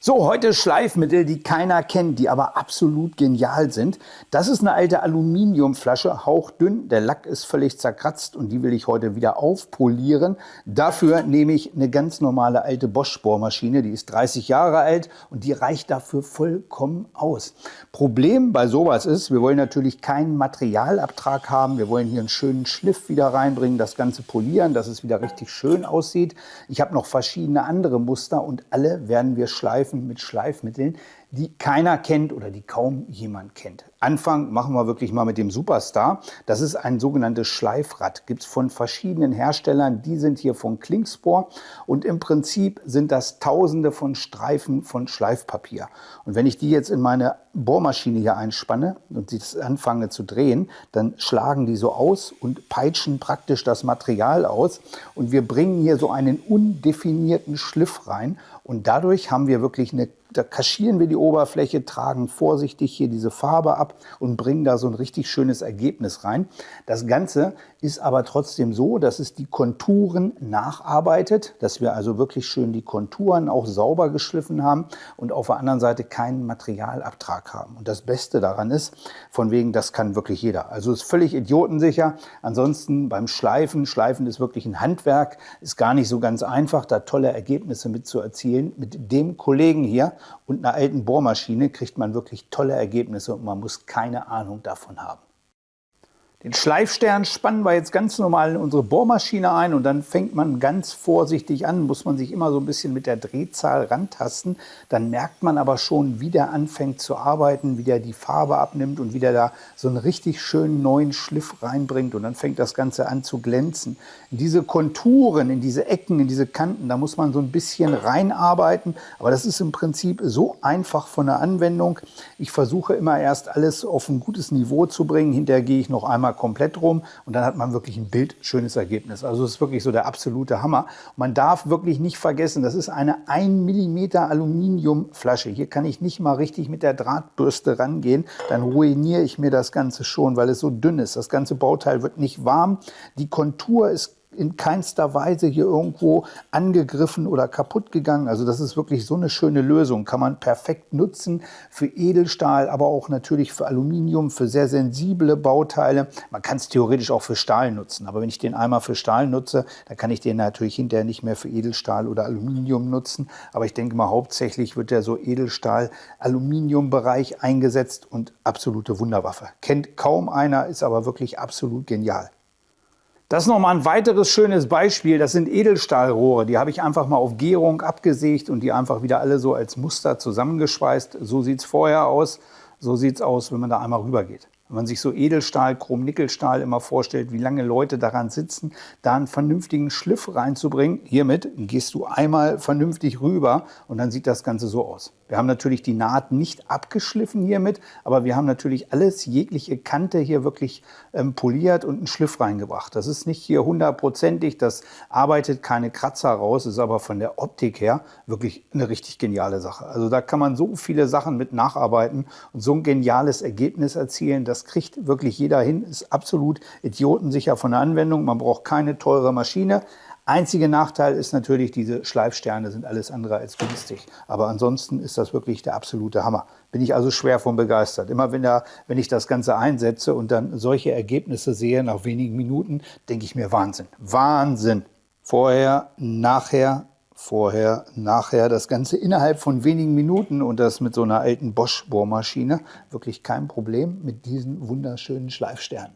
So, heute Schleifmittel, die keiner kennt, die aber absolut genial sind. Das ist eine alte Aluminiumflasche, hauchdünn. Der Lack ist völlig zerkratzt und die will ich heute wieder aufpolieren. Dafür nehme ich eine ganz normale alte Bosch-Bohrmaschine. Die ist 30 Jahre alt und die reicht dafür vollkommen aus. Problem bei sowas ist, wir wollen natürlich keinen Materialabtrag haben. Wir wollen hier einen schönen Schliff wieder reinbringen, das Ganze polieren, dass es wieder richtig schön aussieht. Ich habe noch verschiedene andere Muster und alle werden wir schleifen mit Schleifmitteln, die keiner kennt oder die kaum jemand kennt. Anfang machen wir wirklich mal mit dem Superstar. Das ist ein sogenanntes Schleifrad. Gibt es von verschiedenen Herstellern. Die sind hier von Klingspor und im Prinzip sind das Tausende von Streifen von Schleifpapier. Und wenn ich die jetzt in meine Bohrmaschine hier einspanne und das anfange zu drehen, dann schlagen die so aus und peitschen praktisch das Material aus. Und wir bringen hier so einen undefinierten Schliff rein. Und dadurch haben wir wirklich da kaschieren wir die Oberfläche, tragen vorsichtig hier diese Farbe ab und bringen da so ein richtig schönes Ergebnis rein. Das Ganze ist aber trotzdem so, dass es die Konturen nacharbeitet, dass wir also wirklich schön die Konturen auch sauber geschliffen haben und auf der anderen Seite keinen Materialabtrag haben. Und das Beste daran ist, von wegen, das kann wirklich jeder. Also ist völlig idiotensicher. Ansonsten beim Schleifen ist wirklich ein Handwerk, ist gar nicht so ganz einfach, da tolle Ergebnisse mit zu erzielen. Mit dem Kollegen hier und einer alten Bohrmaschine kriegt man wirklich tolle Ergebnisse und man muss keine Ahnung davon haben. Den Schleifstern spannen wir jetzt ganz normal in unsere Bohrmaschine ein und dann fängt man ganz vorsichtig an, muss man sich immer so ein bisschen mit der Drehzahl rantasten. Dann merkt man aber schon, wie der anfängt zu arbeiten, wie der die Farbe abnimmt und wie der da so einen richtig schönen neuen Schliff reinbringt und dann fängt das Ganze an zu glänzen. In diese Konturen, in diese Ecken, in diese Kanten, da muss man so ein bisschen reinarbeiten, aber das ist im Prinzip so einfach von der Anwendung. Ich versuche immer erst alles auf ein gutes Niveau zu bringen, hinterher gehe ich noch einmal komplett rum und dann hat man wirklich ein bildschönes Ergebnis. Also es ist wirklich so der absolute Hammer. Und man darf wirklich nicht vergessen, das ist eine 1 mm Aluminiumflasche. Hier kann ich nicht mal richtig mit der Drahtbürste rangehen. Dann ruiniere ich mir das Ganze schon, weil es so dünn ist. Das ganze Bauteil wird nicht warm. Die Kontur ist in keinster Weise hier irgendwo angegriffen oder kaputt gegangen. Also das ist wirklich so eine schöne Lösung. Kann man perfekt nutzen für Edelstahl, aber auch natürlich für Aluminium, für sehr sensible Bauteile. Man kann es theoretisch auch für Stahl nutzen. Aber wenn ich den einmal für Stahl nutze, dann kann ich den natürlich hinterher nicht mehr für Edelstahl oder Aluminium nutzen. Aber ich denke mal, hauptsächlich wird der so Edelstahl-Aluminium-Bereich eingesetzt und absolute Wunderwaffe. Kennt kaum einer, ist aber wirklich absolut genial. Das ist nochmal ein weiteres schönes Beispiel. Das sind Edelstahlrohre. Die habe ich einfach mal auf Gärung abgesägt und die einfach wieder alle so als Muster zusammengeschweißt. So sieht es vorher aus. So sieht es aus, wenn man da einmal rüber geht. Wenn man sich so Edelstahl, Chrom-Nickel-Stahl immer vorstellt, wie lange Leute daran sitzen, da einen vernünftigen Schliff reinzubringen. Hiermit gehst du einmal vernünftig rüber und dann sieht das Ganze so aus. Wir haben natürlich die Naht nicht abgeschliffen hiermit, aber wir haben natürlich alles, jegliche Kante hier wirklich poliert und einen Schliff reingebracht. Das ist nicht hier hundertprozentig, das arbeitet keine Kratzer raus, ist aber von der Optik her wirklich eine richtig geniale Sache. Also da kann man so viele Sachen mit nacharbeiten und so ein geniales Ergebnis erzielen. Das kriegt wirklich jeder hin, ist absolut idiotensicher von der Anwendung. Man braucht keine teure Maschine. Einziger Nachteil ist natürlich, diese Schleifsterne sind alles andere als günstig. Aber ansonsten ist das wirklich der absolute Hammer. Bin ich also schwer von begeistert. Immer wenn ich das Ganze einsetze und dann solche Ergebnisse sehe nach wenigen Minuten, denke ich mir Wahnsinn. Wahnsinn. Vorher, nachher, das Ganze innerhalb von wenigen Minuten und das mit so einer alten Bosch-Bohrmaschine. Wirklich kein Problem mit diesen wunderschönen Schleifsternen.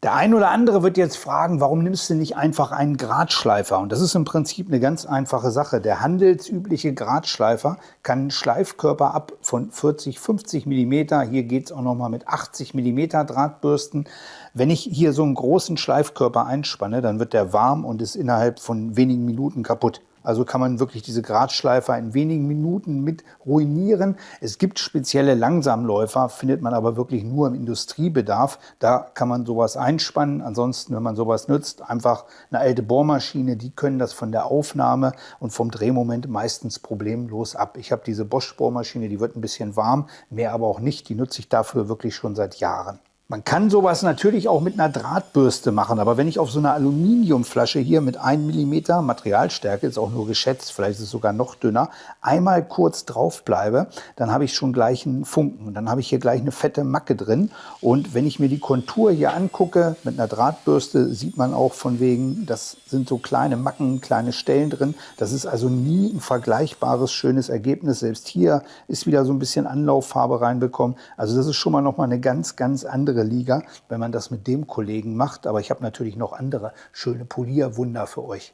Der ein oder andere wird jetzt fragen, warum nimmst du nicht einfach einen Gradschleifer? Und das ist im Prinzip eine ganz einfache Sache. Der handelsübliche Gradschleifer kann einen Schleifkörper ab von 40, 50 mm. Hier geht es auch noch mal mit 80 mm Drahtbürsten. Wenn ich hier so einen großen Schleifkörper einspanne, dann wird der warm und ist innerhalb von wenigen Minuten kaputt. Also kann man wirklich diese Gradschleifer in wenigen Minuten mit ruinieren. Es gibt spezielle Langsamläufer, findet man aber wirklich nur im Industriebedarf. Da kann man sowas einspannen. Ansonsten, wenn man sowas nutzt, einfach eine alte Bohrmaschine, die können das von der Aufnahme und vom Drehmoment meistens problemlos ab. Ich habe diese Bosch-Bohrmaschine, die wird ein bisschen warm, mehr aber auch nicht. Die nutze ich dafür wirklich schon seit Jahren. Man kann sowas natürlich auch mit einer Drahtbürste machen, aber wenn ich auf so einer Aluminiumflasche hier mit 1 Millimeter Materialstärke, ist auch nur geschätzt, vielleicht ist es sogar noch dünner, einmal kurz drauf bleibe, dann habe ich schon gleich einen Funken. Dann habe ich hier gleich eine fette Macke drin. Und wenn ich mir die Kontur hier angucke, mit einer Drahtbürste sieht man auch von wegen, das sind so kleine Macken, kleine Stellen drin. Das ist also nie ein vergleichbares, schönes Ergebnis. Selbst hier ist wieder so ein bisschen Anlauffarbe reinbekommen. Also das ist schon mal nochmal eine ganz, ganz andere Liga, wenn man das mit dem Kollegen macht. Aber ich habe natürlich noch andere schöne Polierwunder für euch.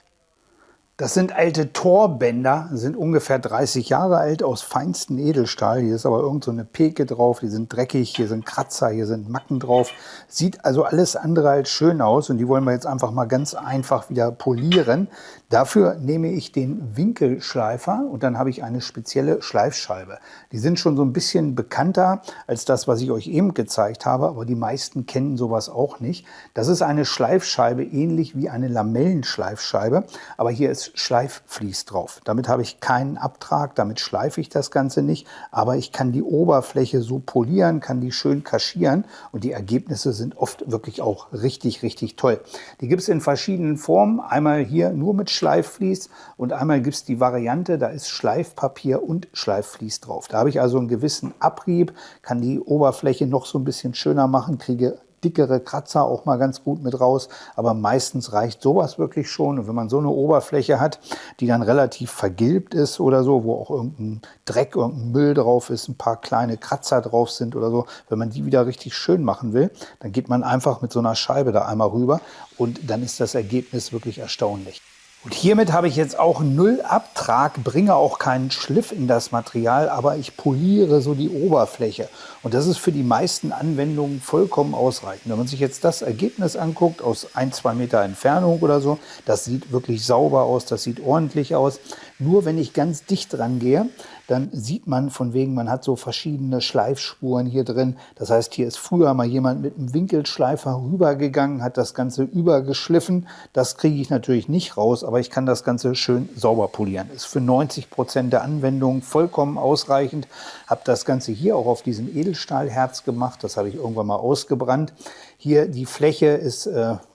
Das sind alte Torbänder, sind ungefähr 30 Jahre alt, aus feinstem Edelstahl. Hier ist aber irgend so eine Peke drauf, die sind dreckig, hier sind Kratzer, hier sind Macken drauf. Sieht also alles andere als schön aus und die wollen wir jetzt einfach mal ganz einfach wieder polieren. Dafür nehme ich den Winkelschleifer und dann habe ich eine spezielle Schleifscheibe. Die sind schon so ein bisschen bekannter als das, was ich euch eben gezeigt habe, aber die meisten kennen sowas auch nicht. Das ist eine Schleifscheibe, ähnlich wie eine Lamellenschleifscheibe, aber hier ist Schleifvlies drauf. Damit habe ich keinen Abtrag, damit schleife ich das Ganze nicht, aber ich kann die Oberfläche so polieren, kann die schön kaschieren und die Ergebnisse sind oft wirklich auch richtig, richtig toll. Die gibt es in verschiedenen Formen, einmal hier nur mit Schleifvlies und einmal gibt es die Variante, da ist Schleifpapier und Schleifvlies drauf. Da habe ich also einen gewissen Abrieb, kann die Oberfläche noch so ein bisschen schöner machen, kriege dickere Kratzer auch mal ganz gut mit raus, aber meistens reicht sowas wirklich schon. Und wenn man so eine Oberfläche hat, die dann relativ vergilbt ist oder so, wo auch irgendein Dreck, irgendein Müll drauf ist, ein paar kleine Kratzer drauf sind oder so, wenn man die wieder richtig schön machen will, dann geht man einfach mit so einer Scheibe da einmal rüber und dann ist das Ergebnis wirklich erstaunlich. Und hiermit habe ich jetzt auch null Abtrag, bringe auch keinen Schliff in das Material, aber ich poliere so die Oberfläche. Und das ist für die meisten Anwendungen vollkommen ausreichend. Wenn man sich jetzt das Ergebnis anguckt, aus 1-2 Meter Entfernung oder so, das sieht wirklich sauber aus, das sieht ordentlich aus. Nur wenn ich ganz dicht rangehe, dann sieht man von wegen, man hat so verschiedene Schleifspuren hier drin. Das heißt, hier ist früher mal jemand mit einem Winkelschleifer rübergegangen, hat das Ganze übergeschliffen. Das kriege ich natürlich nicht raus, aber ich kann das Ganze schön sauber polieren. Ist für 90% der Anwendungen vollkommen ausreichend. Habe das Ganze hier auch auf diesem Edelstahlherz gemacht. Das habe ich irgendwann mal ausgebrannt. Hier die Fläche ist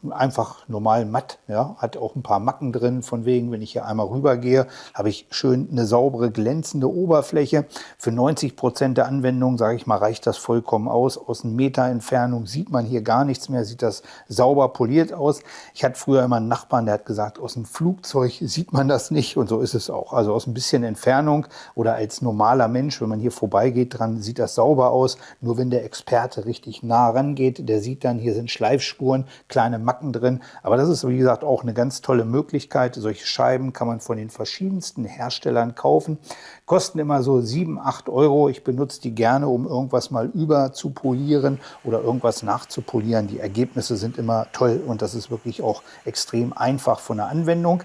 einfach normal matt, ja, hat auch ein paar Macken drin, von wegen, wenn ich hier einmal rüber gehe, habe ich schön eine saubere, glänzende Oberfläche. Für 90% der Anwendung, sage ich mal, reicht das vollkommen aus. Aus 1 Meter Entfernung sieht man hier gar nichts mehr, sieht das sauber poliert aus. Ich hatte früher immer einen Nachbarn, der hat gesagt, aus dem Flugzeug sieht man das nicht und so ist es auch. Also aus ein bisschen Entfernung oder als normaler Mensch, wenn man hier vorbeigeht dran, sieht das sauber aus. Nur wenn der Experte richtig nah rangeht, der sieht dann, hier sind Schleifspuren, kleine Macken drin. Aber das ist, wie gesagt, auch eine ganz tolle Möglichkeit. Solche Scheiben kann man von den verschiedensten Herstellern kaufen. Kosten immer so 7, 8 Euro. Ich benutze die gerne, um irgendwas mal über zu polieren oder irgendwas nachzupolieren. Die Ergebnisse sind immer toll und das ist wirklich auch extrem einfach von der Anwendung.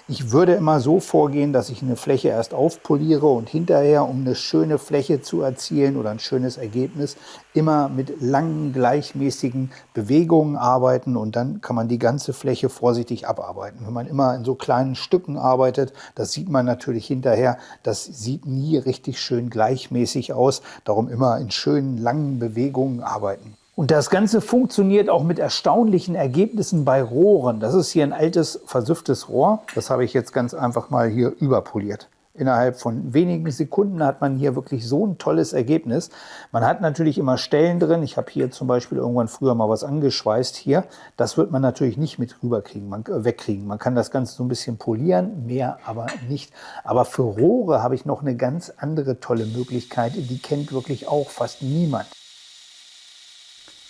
Ich würde immer so vorgehen, dass ich eine Fläche erst aufpoliere und hinterher, um eine schöne Fläche zu erzielen oder ein schönes Ergebnis, immer mit langen, gleichmäßigen Bewegungen arbeiten und dann kann man die ganze Fläche vorsichtig abarbeiten. Wenn man immer in so kleinen Stücken arbeitet, das sieht man natürlich hinterher, das sieht nie richtig schön gleichmäßig aus. Darum immer in schönen, langen Bewegungen arbeiten. Und das Ganze funktioniert auch mit erstaunlichen Ergebnissen bei Rohren. Das ist hier ein altes, versüfftes Rohr. Das habe ich jetzt ganz einfach mal hier überpoliert. Innerhalb von wenigen Sekunden hat man hier wirklich so ein tolles Ergebnis. Man hat natürlich immer Stellen drin. Ich habe hier zum Beispiel irgendwann früher mal was angeschweißt hier. Das wird man natürlich nicht mit rüberkriegen, wegkriegen. Man kann das Ganze so ein bisschen polieren, mehr aber nicht. Aber für Rohre habe ich noch eine ganz andere tolle Möglichkeit. Die kennt wirklich auch fast niemand.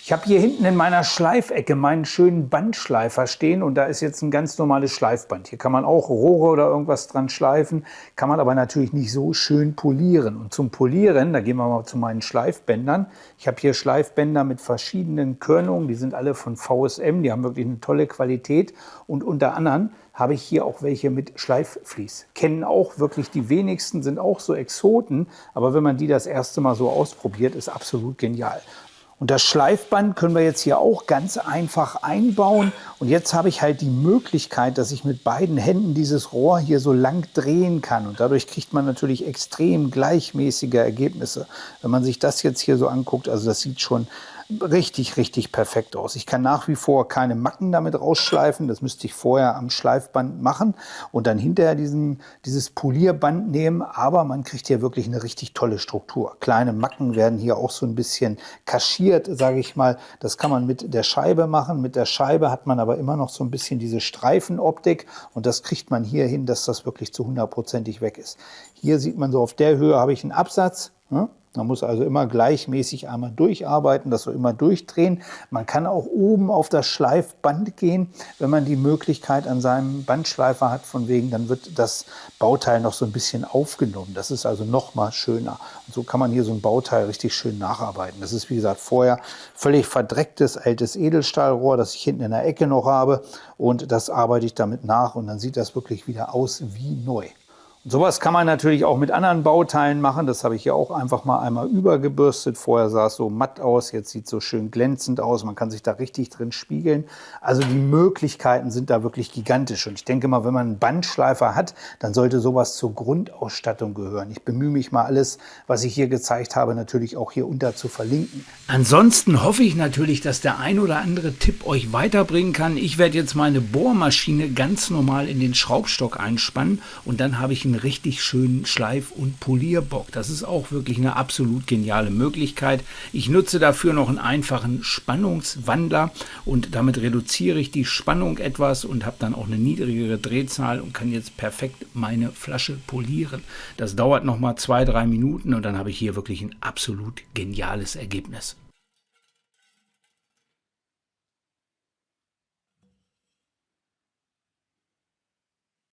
Ich habe hier hinten in meiner Schleifecke meinen schönen Bandschleifer stehen und da ist jetzt ein ganz normales Schleifband. Hier kann man auch Rohre oder irgendwas dran schleifen, kann man aber natürlich nicht so schön polieren. Und zum Polieren, da gehen wir mal zu meinen Schleifbändern. Ich habe hier Schleifbänder mit verschiedenen Körnungen, die sind alle von VSM, die haben wirklich eine tolle Qualität. Und unter anderem habe ich hier auch welche mit Schleifvlies. Kennen auch wirklich die wenigsten, sind auch so Exoten, aber wenn man die das erste Mal so ausprobiert, ist absolut genial. Und das Schleifband können wir jetzt hier auch ganz einfach einbauen. Und jetzt habe ich halt die Möglichkeit, dass ich mit beiden Händen dieses Rohr hier so lang drehen kann. Und dadurch kriegt man natürlich extrem gleichmäßige Ergebnisse. Wenn man sich das jetzt hier so anguckt, also das sieht schon richtig, richtig perfekt aus. Ich kann nach wie vor keine Macken damit rausschleifen. Das müsste ich vorher am Schleifband machen und dann hinterher dieses Polierband nehmen. Aber man kriegt hier wirklich eine richtig tolle Struktur. Kleine Macken werden hier auch so ein bisschen kaschiert, sage ich mal. Das kann man mit der Scheibe machen. Mit der Scheibe hat man aber immer noch so ein bisschen diese Streifenoptik und das kriegt man hier hin, dass das wirklich zu 100%ig weg ist. Hier sieht man so, auf der Höhe habe ich einen Absatz. Man muss also immer gleichmäßig einmal durcharbeiten, das so immer durchdrehen. Man kann auch oben auf das Schleifband gehen, wenn man die Möglichkeit an seinem Bandschleifer hat, von wegen, dann wird das Bauteil noch so ein bisschen aufgenommen. Das ist also noch mal schöner. Und so kann man hier so ein Bauteil richtig schön nacharbeiten. Das ist, wie gesagt, vorher völlig verdrecktes, altes Edelstahlrohr, das ich hinten in der Ecke noch habe. Und das arbeite ich damit nach und dann sieht das wirklich wieder aus wie neu. Sowas kann man natürlich auch mit anderen Bauteilen machen. Das habe ich hier auch einfach mal einmal übergebürstet. Vorher sah es so matt aus, jetzt sieht es so schön glänzend aus. Man kann sich da richtig drin spiegeln. Also die Möglichkeiten sind da wirklich gigantisch. Und ich denke mal, wenn man einen Bandschleifer hat, dann sollte sowas zur Grundausstattung gehören. Ich bemühe mich mal alles, was ich hier gezeigt habe, natürlich auch hier unter zu verlinken. Ansonsten hoffe ich natürlich, dass der ein oder andere Tipp euch weiterbringen kann. Ich werde jetzt meine Bohrmaschine ganz normal in den Schraubstock einspannen und dann habe ich einen richtig schönen Schleif- und Polierbock. Das ist auch wirklich eine absolut geniale Möglichkeit. Ich nutze dafür noch einen einfachen Spannungswandler und damit reduziere ich die Spannung etwas und habe dann auch eine niedrigere Drehzahl und kann jetzt perfekt meine Flasche polieren. Das dauert noch mal 2-3 Minuten und dann habe ich hier wirklich ein absolut geniales Ergebnis.